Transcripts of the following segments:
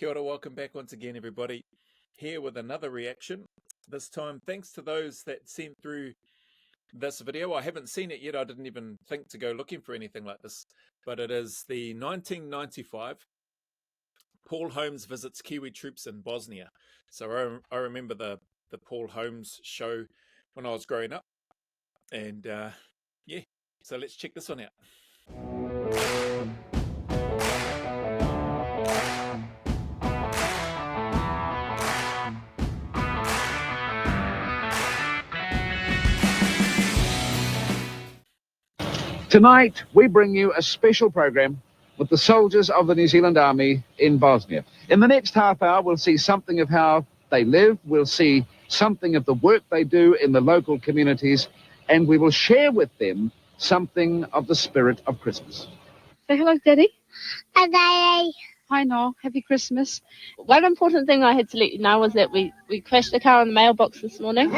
Kia ora, welcome back once again, everybody. Here with another reaction. This time, thanks to those that sent through this video. I haven't seen it yet. I didn't even think to go looking for anything like this. But it is the 1995 Paul Holmes visits Kiwi troops in Bosnia. So I remember the Paul Holmes show when I was growing up. And yeah, so let's check this one out. Tonight, we bring you a special program with the soldiers of the New Zealand Army in Bosnia. In the next half hour, we'll see something of how they live, we'll see something of the work they do in the local communities, and we will share with them something of the spirit of Christmas. Say hello, Daddy. Hi, Daddy. Hi, Noel. Happy Christmas. One important thing I had to let you know was that we crashed the car in the mailbox this morning.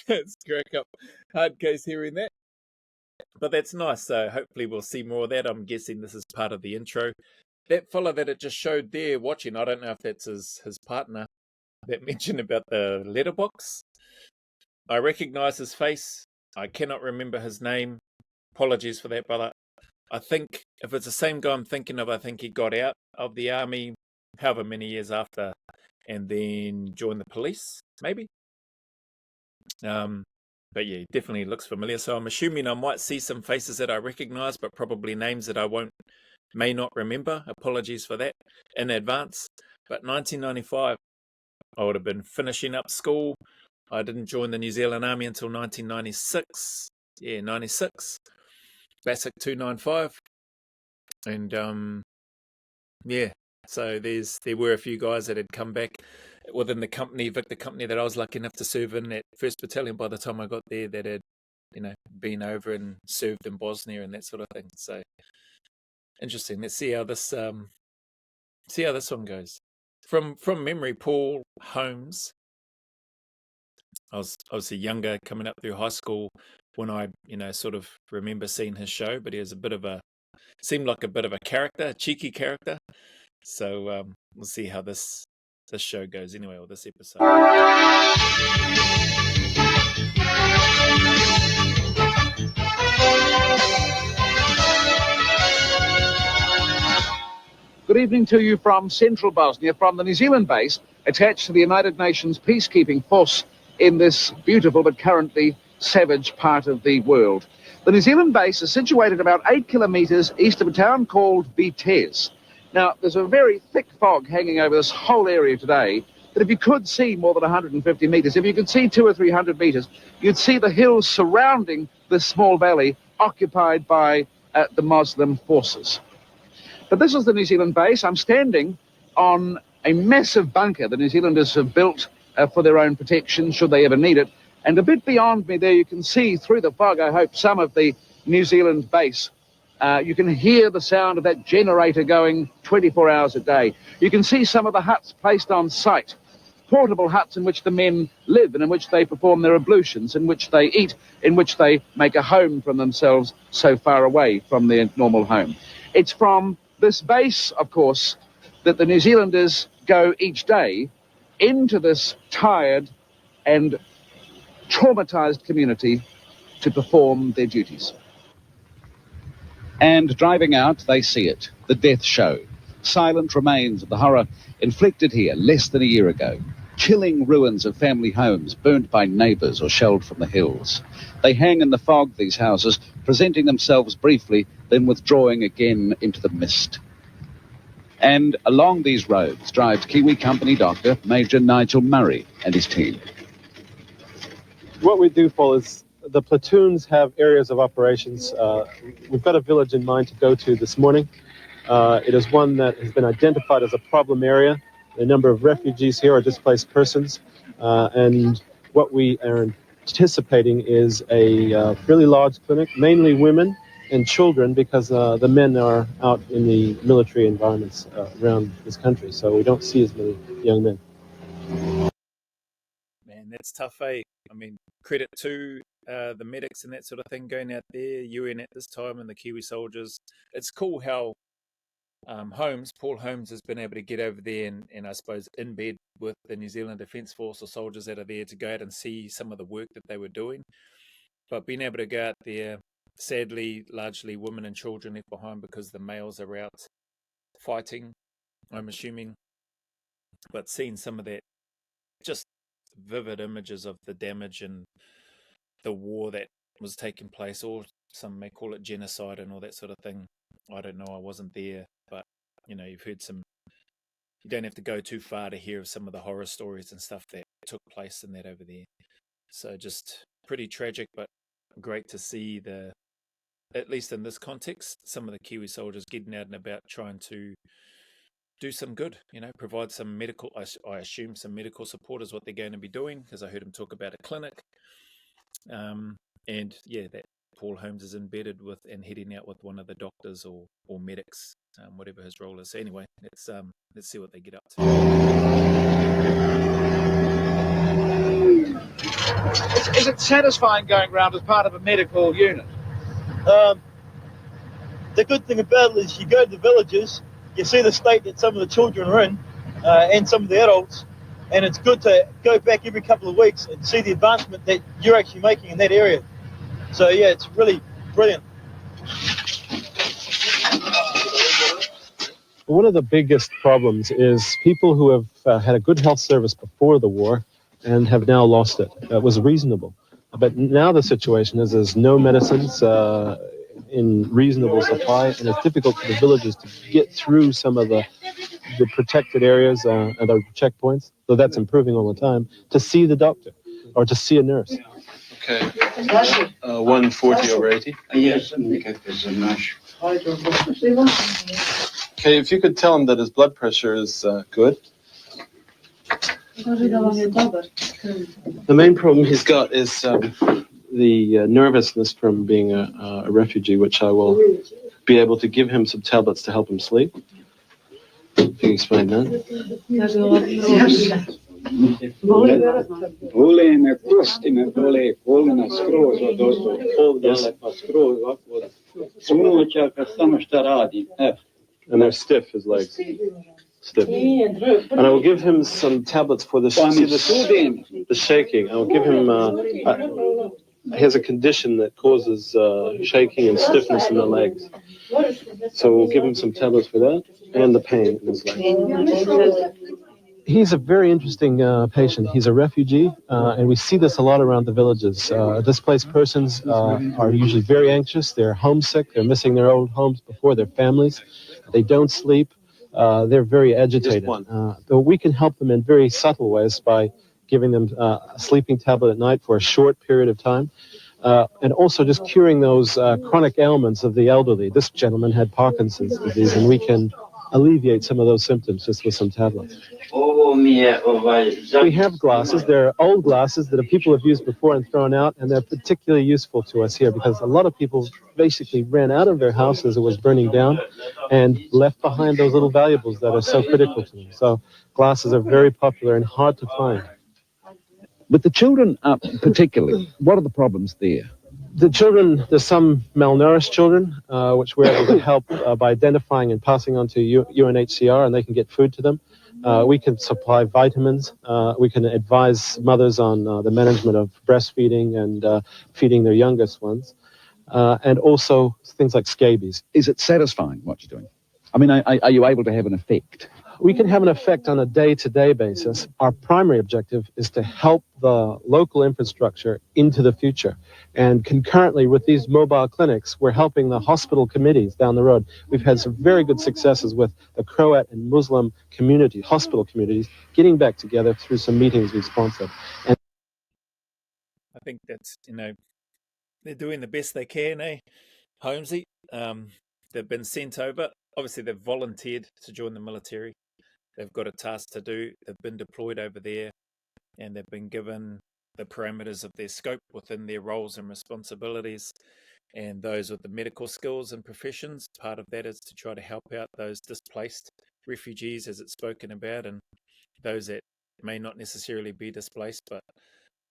It's crack up. Hard case hearing that. But that's nice. So hopefully we'll see more of that. I'm guessing this is part of the intro. That fella that it just showed there watching, I don't know if that's his partner that mentioned about the letterbox. I recognize his face. I cannot remember his name. Apologies for that, brother. I think if it's the same guy I'm thinking of, I think he got out of the army however many years after and then joined the police, maybe. But yeah, definitely looks familiar. So I'm assuming I might see some faces that I recognize, but probably names that I may not remember. Apologies for that in advance. But 1995, I would have been finishing up school. I didn't join the New Zealand Army until 1996. Yeah, 96. Basic 295. And yeah, so there were a few guys that had come back within the company, Victor company, that I was lucky enough to serve in at 1st Battalion by the time I got there, that had, been over and served in Bosnia and that sort of thing. So interesting. Let's see how this one goes. From memory, Paul Holmes, I was obviously younger, coming up through high school when I, sort of remember seeing his show, but he was seemed like a bit of a character, a cheeky character. So we'll see how this show goes anyway, or this episode. Good evening to you from central Bosnia, from the New Zealand base attached to the United Nations peacekeeping force in this beautiful but currently savage part of the world. The New Zealand base is situated about 8 kilometres east of a town called Vitez. Now, there's a very thick fog hanging over this whole area today, that if you could see more than 150 metres, if you could see 200 or 300 metres, you'd see the hills surrounding this small valley occupied by the Muslim forces. But this is the New Zealand base. I'm standing on a massive bunker the New Zealanders have built for their own protection, should they ever need it. And a bit beyond me there, you can see through the fog, I hope, some of the New Zealand base. You can hear the sound of that generator going 24 hours a day. You can see some of the huts placed on site, portable huts in which the men live and in which they perform their ablutions, in which they eat, in which they make a home for themselves so far away from their normal home. It's from this base, of course, that the New Zealanders go each day into this tired and traumatized community to perform their duties. And driving out, they see it, the death show. Silent remains of the horror inflicted here less than a year ago. Chilling ruins of family homes burnt by neighbours or shelled from the hills. They hang in the fog, these houses, presenting themselves briefly, then withdrawing again into the mist. And along these roads drives Kiwi company doctor Major Nigel Murray and his team. What we do, Paul, is the platoons have areas of operations. We've got a village in mind to go to this morning. It is one that has been identified as a problem area. The number of refugees here are displaced persons. And what we are anticipating is a fairly large clinic, mainly women and children, because the men are out in the military environments around this country. So we don't see as many young men. Man, that's tough, eh? I mean, credit to the medics and that sort of thing going out there, UN at this time and the Kiwi soldiers. It's cool how Paul Holmes has been able to get over there and I suppose in bed with the New Zealand Defence Force or soldiers that are there to go out and see some of the work that they were doing. But being able to go out there, sadly, largely women and children left behind because the males are out fighting, I'm assuming. But seeing some of that just vivid images of the damage and the war that was taking place, or some may call it genocide and all that sort of thing. I don't know, I wasn't there, but you've heard some. You don't have to go too far to hear of some of the horror stories and stuff that took place in that over there. So just pretty tragic, but great to see at least in this context, some of the Kiwi soldiers getting out and about trying to do some good, provide some medical, I assume some medical support is what they're going to be doing, because I heard him talk about a clinic. And yeah, that Paul Holmes is embedded with and heading out with one of the doctors or medics, whatever his role is. So anyway, let's see what they get up to. Is it satisfying going around as part of a medical unit? The good thing about it is you go to the villages, you see the state that some of the children are in, and some of the adults, and it's good to go back every couple of weeks and see the advancement that you're actually making in that area. So yeah, it's really brilliant. One of the biggest problems is people who have had a good health service before the war and have now lost it. It was reasonable. But now the situation is there's no medicines in reasonable supply, and it's difficult for the villagers to get through some of the protected areas and the checkpoints, though that's improving all the time, to see the doctor or to see a nurse. Okay. 140/80. Okay, if you could tell him that his blood pressure is good. The main problem he's got is the nervousness from being a refugee, which I will be able to give him some tablets to help him sleep. If you can explain that. And they're stiff, his legs. Stiff. And I will give him some tablets for the shaking. I will give him, he has a condition that causes shaking and stiffness in the legs. So we'll give him some tablets for that and the pain in his legs. He's a very interesting patient. He's a refugee, and we see this a lot around the villages. Displaced persons are usually very anxious. They're homesick. They're missing their old homes before their families. They don't sleep. They're very agitated. Though we can help them in very subtle ways by giving them a sleeping tablet at night for a short period of time, and also just curing those chronic ailments of the elderly. This gentleman had Parkinson's disease, and we can alleviate some of those symptoms just with some tablets. We have glasses. They're old glasses that people have used before and thrown out, and they're particularly useful to us here because a lot of people basically ran out of their house as it was burning down and left behind those little valuables that are so critical to them. So glasses are very popular and hard to find. With the children particularly, what are the problems there? The children, there's some malnourished children, which we're able to help by identifying and passing on to UNHCR, and they can get food to them. We can supply vitamins. We can advise mothers on the management of breastfeeding and feeding their youngest ones, and also things like scabies. Is it satisfying what you're doing? I mean, are you able to have an effect? We can have an effect on a day-to-day basis. Our primary objective is to help the local infrastructure into the future. And concurrently with these mobile clinics, we're helping the hospital committees down the road. We've had some very good successes with the Croat and Muslim community, hospital communities, getting back together through some meetings we sponsored. And I think that's, they're doing the best they can, Holmesy. They've been sent over. Obviously, they've volunteered to join the military. They've got a task to do. They've been deployed over there, and they've been given the parameters of their scope within their roles and responsibilities, and those with the medical skills and professions. Part of that is to try to help out those displaced refugees, as it's spoken about, and those that may not necessarily be displaced, but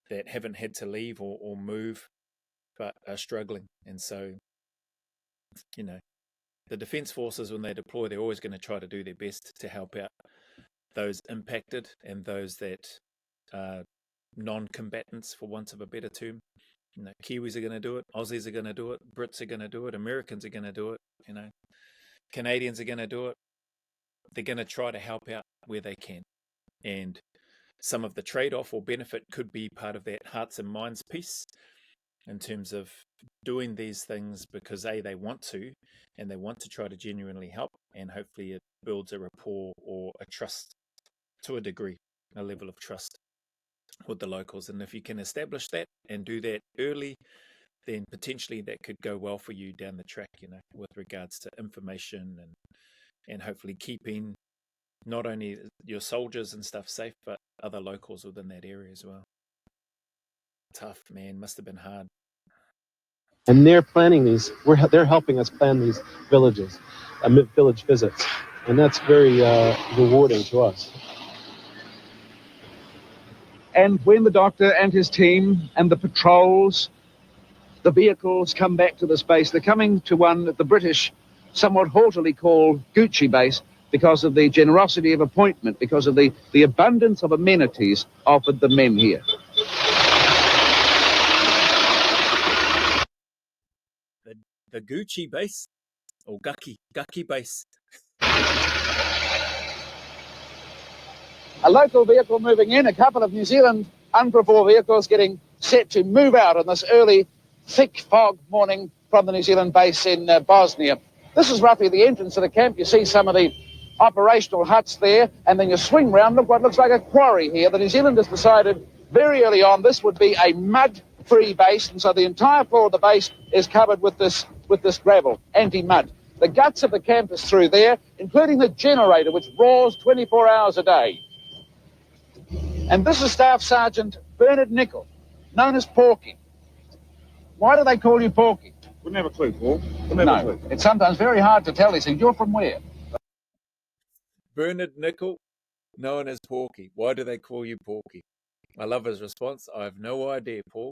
that haven't had to leave or move but are struggling. And so, you know, the Defence Forces, when they deploy, they're always going to try to do their best to help out those impacted and those that are non-combatants, for want of a better term. You know, Kiwis are going to do it, Aussies are going to do it, Brits are going to do it, Americans are going to do it, you know, Canadians are going to do it. They're going to try to help out where they can. And some of the trade-off or benefit could be part of that hearts and minds piece, in terms of doing these things because they want to, and they want to try to genuinely help, and hopefully it builds a rapport or a trust to a degree, a level of trust with the locals. And if you can establish that and do that early, then potentially that could go well for you down the track, you know, with regards to information and hopefully keeping not only your soldiers and stuff safe, but other locals within that area as well. Tough, man. Must have been hard. And they're planning these. They're helping us plan these villages, village visits, and that's very rewarding to us. And when the doctor and his team and the patrols, the vehicles come back to this base, they're coming to one that the British somewhat haughtily call Gucci base, because of the generosity of appointment, because of the abundance of amenities offered the men here. The Gucci base, or Gucky base. A local vehicle moving in, a couple of New Zealand UNPROFOR vehicles getting set to move out on this early, thick fog morning from the New Zealand base in Bosnia. This is roughly the entrance to the camp. You see some of the operational huts there, and then you swing round, look what looks like a quarry here. The New Zealanders decided very early on this would be a mud-free base, and so the entire floor of the base is covered with this gravel, anti-mud. The guts of the camp is through there, including the generator, which roars 24 hours a day. And this is Staff Sergeant Bernard Nicol, known as Porky. Why do they call you Porky? Wouldn't have a clue, Paul. No, it's sometimes very hard to tell these things. You're from where? Bernard Nicol, known as Porky. Why do they call you Porky? I love his response. I have no idea, Paul.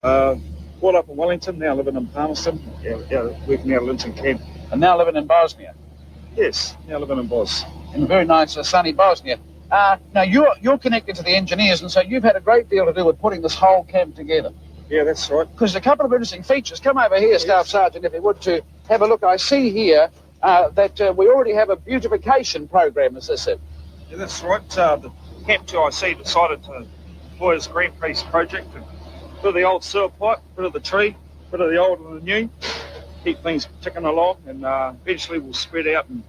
Brought up in Wellington, now living in Palmerston. Yeah, working out of Linton Camp. And now living in Bosnia? Yes, now living in Bos. In a very nice, sunny Bosnia. Now, you're connected to the engineers, and so you've had a great deal to do with putting this whole camp together. Yeah, that's right. Because a couple of interesting features. Come over here, Staff Sergeant, if you would, to have a look. I see here that we already have a beautification program, is this it? Yeah, that's right. The Camp 2IC decided to deploy this Greenpeace project and bit of the old sewer pipe, bit of the tree, bit of the old and the new, keep things ticking along, and eventually we'll spread out and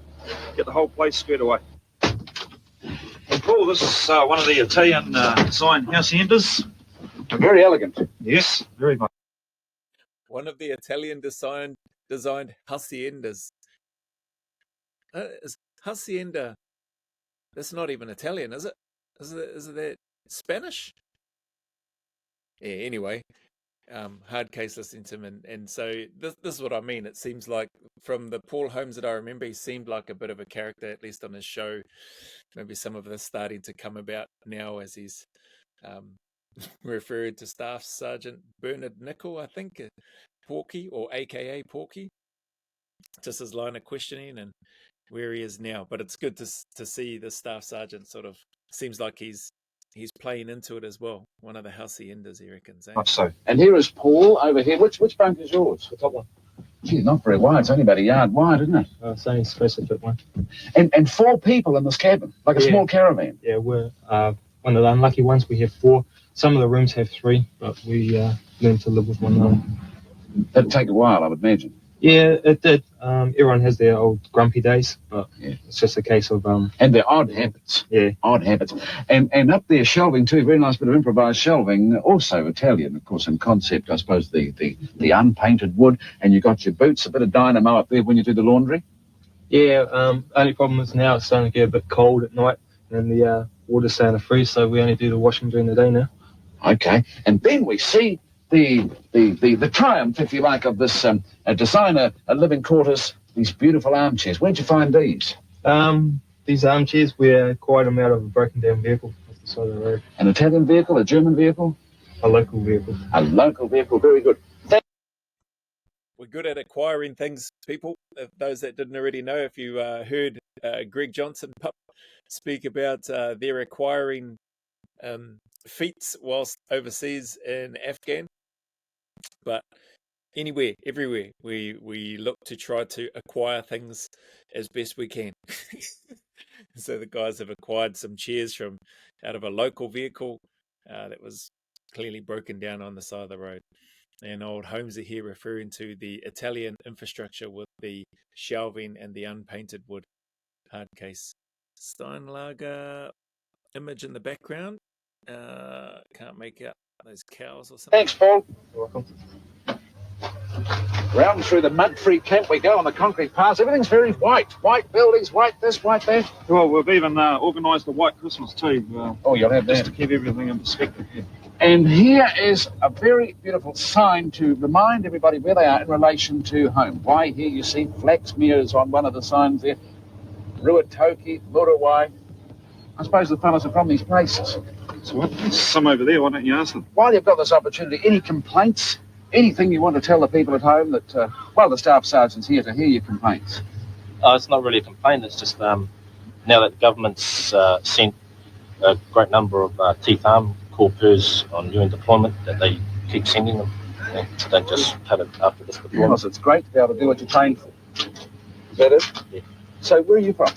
get the whole place squared away. Well, Paul, this is one of the Italian design haciendas. Very elegant. Yes, very much. One of the Italian designed haciendas. Is hacienda? That's not even Italian, is it? Is it that Spanish? Yeah. Anyway, hard case listening to him, and so this is what I mean. It seems like from the Paul Holmes that I remember, he seemed like a bit of a character, at least on his show. Maybe some of this starting to come about now as he's referred to Staff Sergeant Bernard Nicol, I think, Porky, or AKA Porky. Just his line of questioning and where he is now. But it's good to see the Staff Sergeant sort of seems like he's playing into it as well. One of the haciendas, he reckons. Eh? Much so. And here is Paul over here. Which bunk is yours? The top one. Gee, not very wide. It's only about a yard wide, isn't it? It's only supposed to fit one. And 4 people in this cabin, like a small caravan. Yeah, we're one of the unlucky ones. We have 4. Some of the rooms have 3, but we learned to live with one another. That'd take a while, I would imagine. Yeah, it did. Everyone has their old grumpy days, but it's just a case of... and their odd habits. Yeah. Odd habits. And up there, shelving too, very nice bit of improvised shelving, also Italian, of course, in concept, I suppose, the unpainted wood, and you got your boots, a bit of dynamo up there when you do the laundry. Yeah, only problem is now it's starting to get a bit cold at night, and the water's starting to freeze, so we only do the washing during the day now. Okay, and then we see the triumph, if you like, of this designer living quarters, these beautiful armchairs. Where'd you find these? These armchairs, we acquired them out of a broken down vehicle off the side of the road. An Italian vehicle, a German vehicle? A local vehicle. A local vehicle, very good. We're good at acquiring things, people. Those that didn't already know, if you heard Greg Johnson speak about their acquiring feats whilst overseas in Afghan. But anywhere, everywhere, we look to try to acquire things as best we can. So the guys have acquired some chairs from out of a local vehicle that was clearly broken down on the side of the road. And old Holmes are here referring to the Italian infrastructure with the shelving and the unpainted wood hard case. Steinlager image in the background. Can't make out those cows or something. Thanks, Paul. You're welcome. Round through the mud-free camp we go on the concrete paths. Everything's very white. White buildings, white this, white that. Well, we've even organised a white Christmas too. Oh, you'll have just that. to keep everything in perspective. Yeah. And here is a very beautiful sign to remind everybody where they are in relation to home. Why, here you see Flaxmere is on one of the signs there. Ruatoki, Murawai. I suppose the fellas are from these places. So what? There's some over there. Why don't you ask them? While you've got this opportunity, any complaints? Anything you want to tell the people at home that, well, the staff sergeant's here to hear your complaints? It's not really a complaint. It's just now that the government's sent a great number of teeth arm corpers on UN deployment, that they keep sending them. They don't just cut it after this deployment. Yes, it's great to be able to do what you trained for. Is that it? Yeah. So where are you from?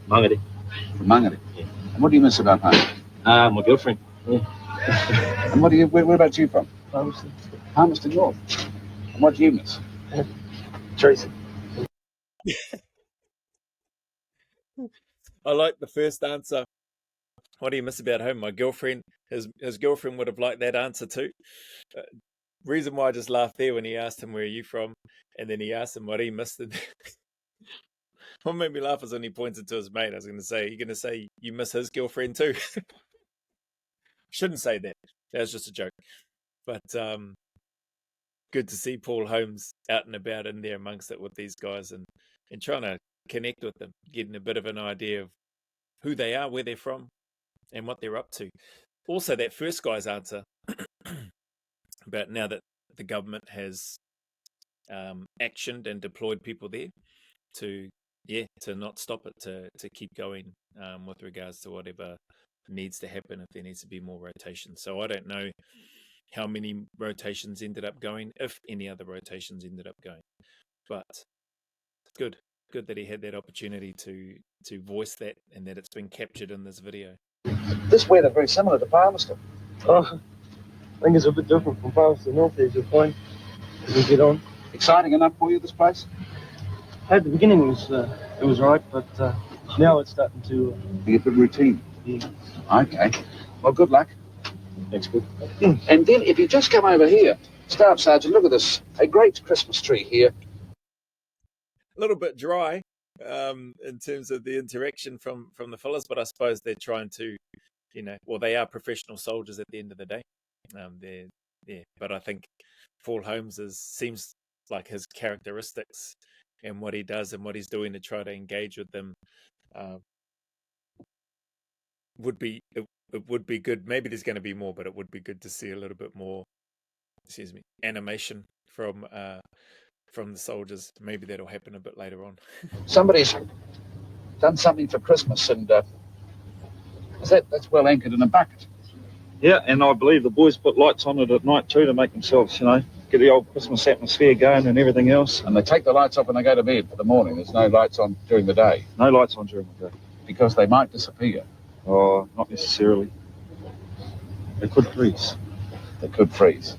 Mangere. From Mangere. Yeah. And what do you miss about home? My girlfriend. Yeah. And where about you from? Palmerston North. And what do you miss? Tracy. I like the first answer. What do you miss about home? My girlfriend. His girlfriend would have liked that answer too. Reason why I just laughed there when he asked him where are you from, and then he asked him what he missed. What made me laugh was when he pointed to his mate. I was going to say, "You're going to say you miss his girlfriend too." Shouldn't say that. That was just a joke. But good to see Paul Holmes out and about in there amongst it with these guys and trying to connect with them, getting a bit of an idea of who they are, where they're from, and what they're up to. Also, that first guy's answer about now that the government has actioned and deployed people there to not stop it, to keep going with regards to whatever needs to happen, if there needs to be more rotation. So I don't know how many rotations ended up going, if any other rotations ended up going. But good that he had that opportunity to voice that, and that it's been captured in this video. This weather very similar to Palmerston. Oh, I think it's a bit different from Palmerston North. You'll find as we get on. Exciting enough for you, this place? At the beginning it was right, but now it's starting to Be a bit routine. Yeah. Okay. Well, good luck. Thanks, good. And then if you just come over here, Staff Sergeant, look at this. A great Christmas tree here. A little bit dry in terms of the interaction from the fellas, but I suppose they're trying to, they are professional soldiers at the end of the day. But I think Paul Holmes seems like his characteristics and what he does and what he's doing to try to engage with them it would be good. Maybe there's going to be more, but it would be good to see a little bit more, animation from the soldiers. Maybe that'll happen a bit later on. Somebody's done something for Christmas, and that's well anchored in a bucket. Yeah, and I believe the boys put lights on it at night too to make themselves, get the old Christmas atmosphere going and everything else. And they take the lights off when they go to bed for the morning. There's no lights on during the day. No lights on during the day. Because they might disappear. Oh, not necessarily. They could freeze. They could freeze.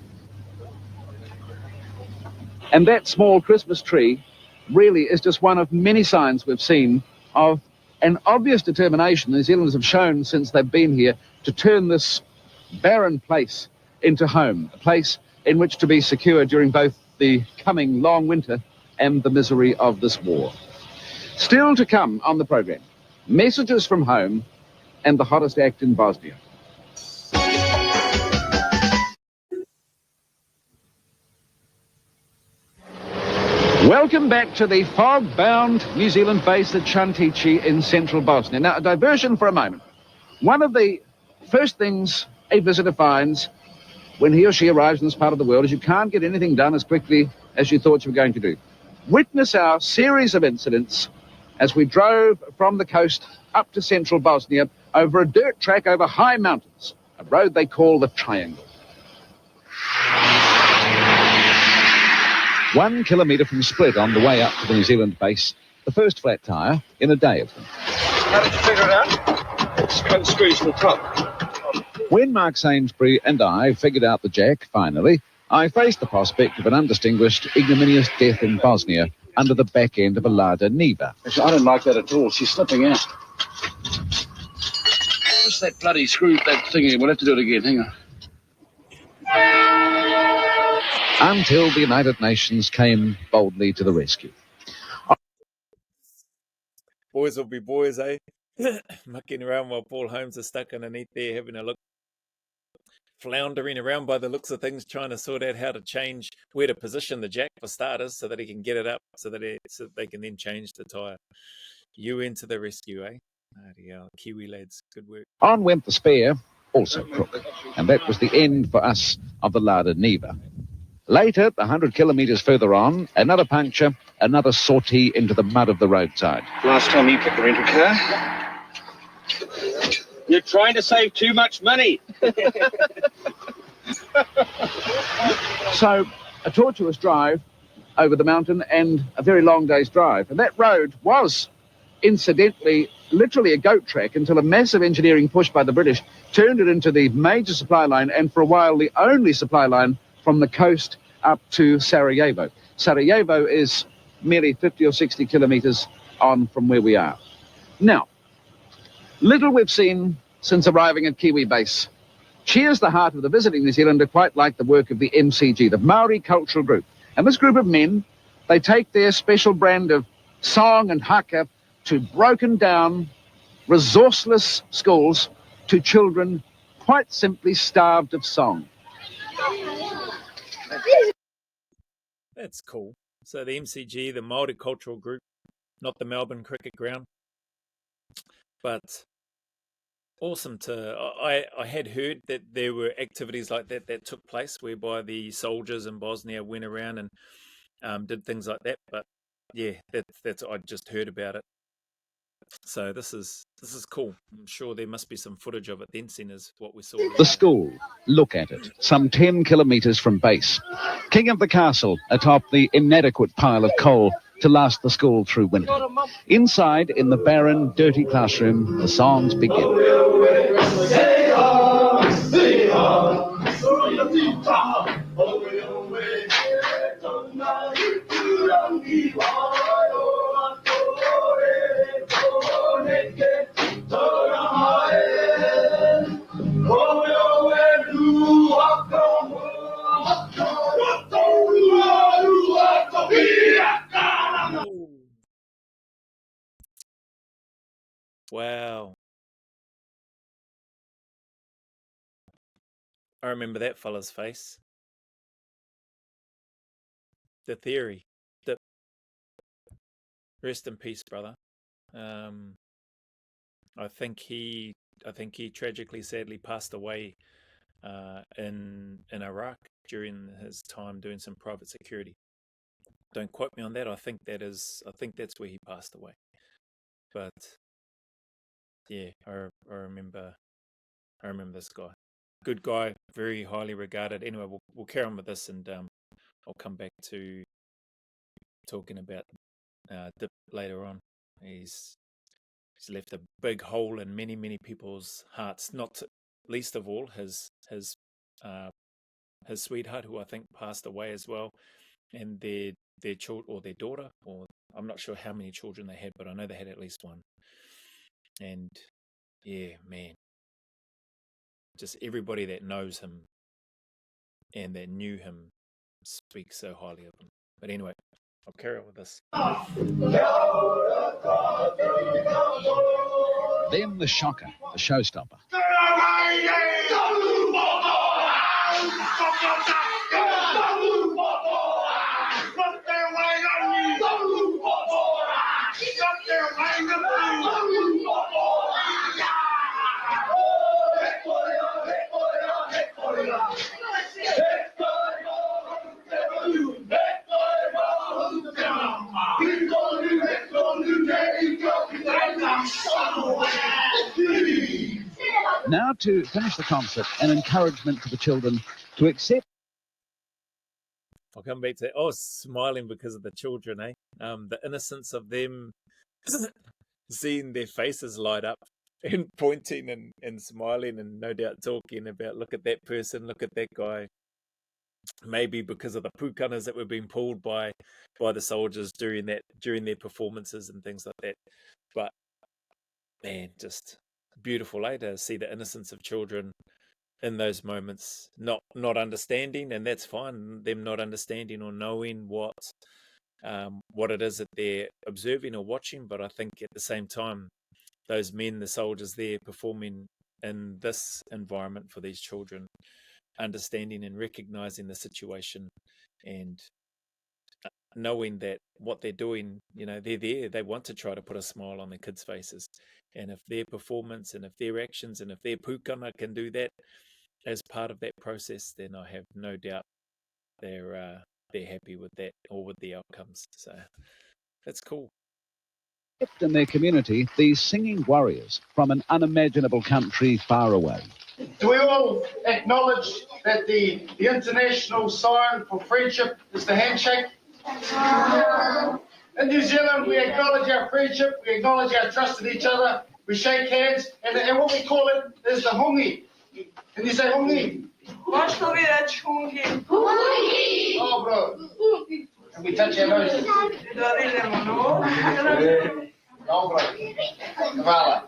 And that small Christmas tree really is just one of many signs we've seen of an obvious determination New Zealanders have shown since they've been here to turn this barren place into home, a place in which to be secure during both the coming long winter and the misery of this war. Still to come on the programme, messages from home and the hottest act in Bosnia. Welcome back to the fog-bound New Zealand base at Chantici in central Bosnia. Now, a diversion for a moment. One of the first things a visitor finds when he or she arrives in this part of the world is you can't get anything done as quickly as you thought you were going to do. Witness our series of incidents as we drove from the coast up to central Bosnia over a dirt track over high mountains, a road they call the Triangle. 1 kilometre from Split on the way up to the New Zealand base, the first flat tyre in a day of them. How did you figure it out? It's screws to the top. When Mark Sainsbury and I figured out the jack, finally, I faced the prospect of an undistinguished, ignominious death in Bosnia under the back end of a Lada Niva. I don't like that at all. She's slipping out. What's that bloody screw, that thingy? We'll have to do it again. Hang on. Until the United Nations came boldly to the rescue. Boys will be boys, eh? Mucking around while Paul Holmes is stuck underneath there having a look. Floundering around by the looks of things, trying to sort out how to change where to position the jack for starters so that he can get it up so that they can then change the tyre. You into the rescue, eh? Bloody hell, Kiwi lads, good work. On went the spare, also crook, and that was the end for us of the Lada Niva. Later, 100 kilometres further on, another puncture, another sortie into the mud of the roadside. Last time you picked a rental car? You're trying to save too much money. So, a tortuous drive over the mountain and a very long day's drive. And that road was, incidentally, literally a goat track until a massive engineering push by the British turned it into the major supply line and for a while the only supply line from the coast up to Sarajevo. Sarajevo is merely 50 or 60 kilometres on from where we are. Now, little we've seen since arriving at Kiwi base. Cheers the heart of the visiting New Zealander quite like the work of the MCG, the Maori Cultural Group. And this group of men, they take their special brand of song and haka to broken down, resourceless schools, to children quite simply starved of song. That's cool. So the MCG, the Māori Cultural Group, not the Melbourne Cricket Ground, but awesome to... I had heard that there were activities like that took place whereby the soldiers in Bosnia went around and did things like that. But yeah, that's I just heard about it. So this is cool. I'm sure there must be some footage of it then, seen as what we saw. The school, look at it, some 10 kilometres from base. King of the castle atop the inadequate pile of coal to last the school through winter. Inside, in the barren, dirty classroom, the songs begin. Wow. I remember that fella's face. The theory. Rest in peace, brother. I think he tragically, sadly passed away in Iraq during his time doing some private security. Don't quote me on that. I think that's where he passed away. But yeah, I remember this guy. Good guy, very highly regarded. Anyway, we'll carry on with this, and I'll come back to talking about Dip later on. He's left a big hole in many people's hearts. Not least of all his sweetheart, who I think passed away as well, and their child or their daughter, or I'm not sure how many children they had, but I know they had at least one. And yeah, man, just everybody that knows him and that knew him speaks so highly of him. But anyway, I'll carry on with this. Then the shocker, the showstopper. to finish the concert, an encouragement to the children to accept. I'll come back to that. Oh, smiling because of the children, eh? The innocence of them seeing their faces light up and pointing and smiling and no doubt talking about, look at that person, look at that guy. Maybe because of the pukanas that were being pulled by the soldiers during their performances and things like that. But man, just beautiful, eh, to see the innocence of children in those moments, not understanding, and that's fine, them not understanding or knowing what it is that they're observing or watching. But I think at the same time, those men, the soldiers there performing in this environment for these children, understanding and recognizing the situation and knowing that what they're doing, they're there, they want to try to put a smile on their kids' faces. And if their performance and if their actions and if their pukana can do that as part of that process, then I have no doubt they're happy with that or with the outcomes. So that's cool. In their community, these singing warriors from an unimaginable country far away. Do we all acknowledge that the international sign for friendship is the handshake? In New Zealand, we acknowledge our friendship, we acknowledge our trust in each other, we shake hands, and what we call it is the hongi. Can you say hongi? Možno bi reći hungi. Hongi! Oh, bro. Can we touch our noses? Da vidimo no. Oh, bro. Kavala.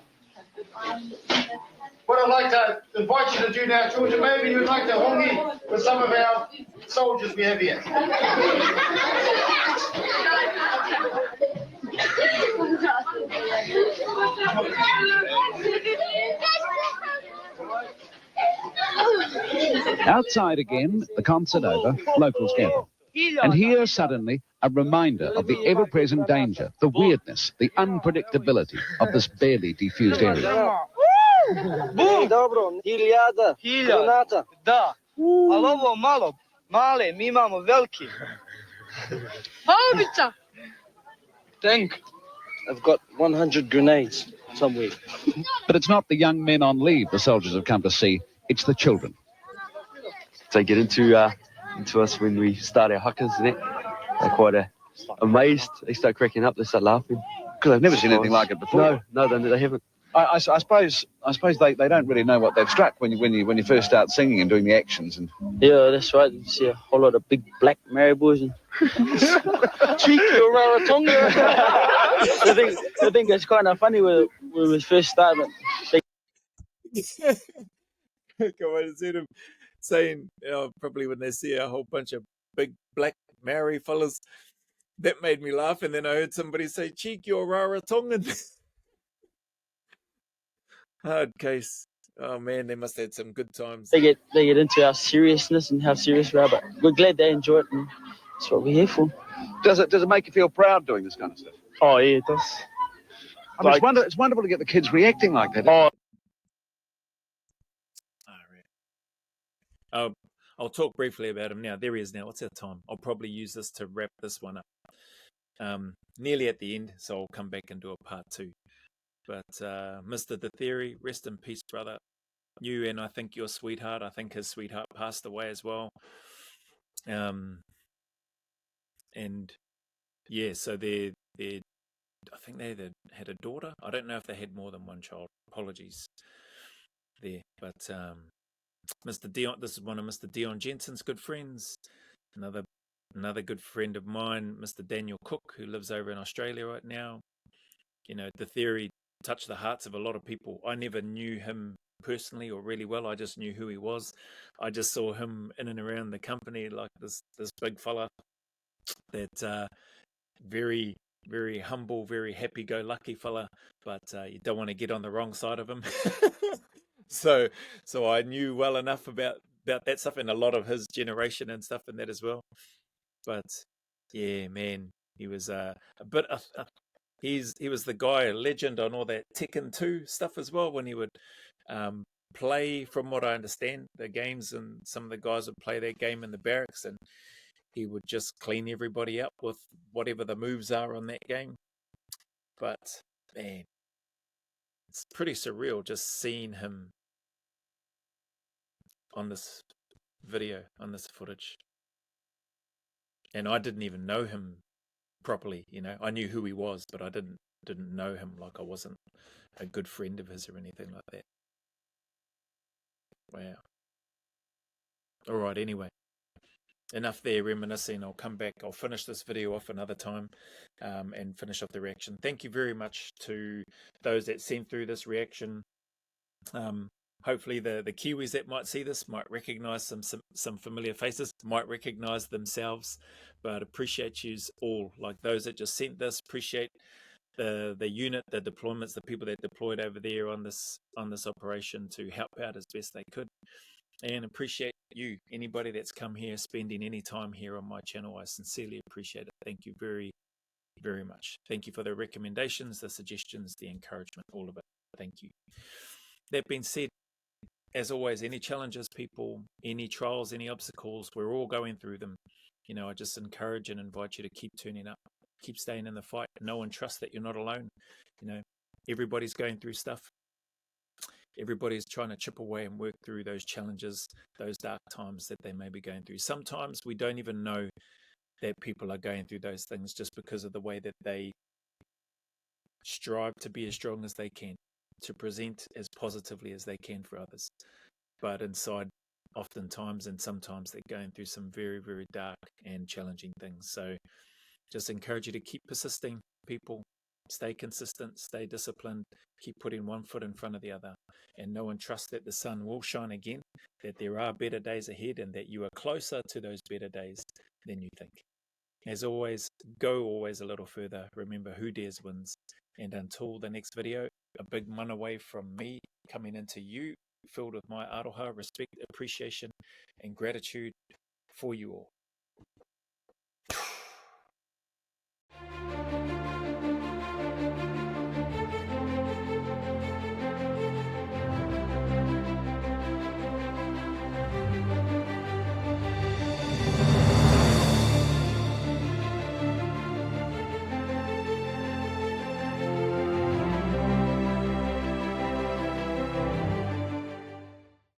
What I'd like to invite you to do now, Georgia, maybe you'd like to hongi with some of our soldiers we have here. Outside again, the concert over, locals gather. And here, suddenly, a reminder of the ever-present danger, the weirdness, the unpredictability of this barely defused area. Bum! Dobro, hiljada. Granata. Da. Ali ovo malo, male, mi imamo veliki. Haubica. Tank. I've got 100 grenades somewhere. But it's not the young men on leave the soldiers have come to see, it's the children. They get into us when we start our huckers and that. They're quite amazed. They start cracking up, they start laughing. Because they've never seen anything like it before. No, they haven't. I suppose they don't really know what they've struck when you first start singing and doing the actions. And Yeah, that's right. You see a whole lot of big black marabouts and cheeky or Rarotonga. I think it's kind of funny when we first started. Come on, I see them saying, probably when they see a whole bunch of big black Maori fellas, that made me laugh. And then I heard somebody say, cheeky or Rarotongan. Hard case. Oh man, they must have had some good times. They get into our seriousness and how serious we are, but we're glad they enjoy it, and that's what we're here for. does it make you feel proud doing this kind of stuff? Oh yeah, it does. I mean, it's wonderful to get the kids reacting like that. I'll talk briefly about him now. There he is now. What's our time? I'll probably use this to wrap this one up. Nearly at the end, so I'll come back and do a part 2. But Mr. The Theory, rest in peace, brother. You and I think your sweetheart. I think his sweetheart passed away as well. And yeah, so they I think they had a daughter. I don't know if they had more than one child. Apologies there, but Mr. Dion. This is one of Mr. Dion Jensen's good friends. Another good friend of mine, Mr. Daniel Cook, who lives over in Australia right now. The Theory touched the hearts of a lot of people. I never knew him personally or really well. I just knew who he was. I just saw him in and around the company like this big fella that very, very humble, very happy-go-lucky fella, but you don't want to get on the wrong side of him. So I knew well enough about that stuff and a lot of his generation and stuff and that as well. But yeah, man, he was a bit he was the guy, a legend on all that Tekken 2 stuff as well, when he would play, from what I understand, the games, and some of the guys would play that game in the barracks, and he would just clean everybody up with whatever the moves are on that game. But man, it's pretty surreal just seeing him on this video, on this footage. And I didn't even know him properly, you know. I knew who he was, but I didn't know him. Like, I wasn't a good friend of his or anything like that. Wow. All right, anyway. Enough there reminiscing. I'll come back. I'll finish this video off another time and finish off the reaction. Thank you very much to those that sent through this reaction. Hopefully the Kiwis that might see this might recognize some familiar faces, might recognize themselves, but appreciate yous all. Like those that just sent this, appreciate the unit, the deployments, the people that deployed over there on this operation to help out as best they could. And appreciate you, anybody that's come here, spending any time here on my channel. I sincerely appreciate it. Thank you very, very much. Thank you for the recommendations, the suggestions, the encouragement, all of it. Thank you. That being said, as always, any challenges, people, any trials, any obstacles, we're all going through them. You know, I just encourage and invite you to keep turning up, keep staying in the fight. Know and trust that you're not alone. You know, everybody's going through stuff. Everybody's trying to chip away and work through those challenges, those dark times that they may be going through. Sometimes we don't even know that people are going through those things just because of the way that they strive to be as strong as they can, to present as positively as they can for others. But inside, oftentimes and sometimes they're going through some very, very dark and challenging things. So just encourage you to keep persisting, people. Stay consistent, stay disciplined, keep putting one foot in front of the other, and know and trust that the sun will shine again, that there are better days ahead, and that you are closer to those better days than you think. As always, go always a little further. Remember, who dares wins. And until the next video, a big mana away from me coming into you, filled with my aroha, respect, appreciation, and gratitude for you all.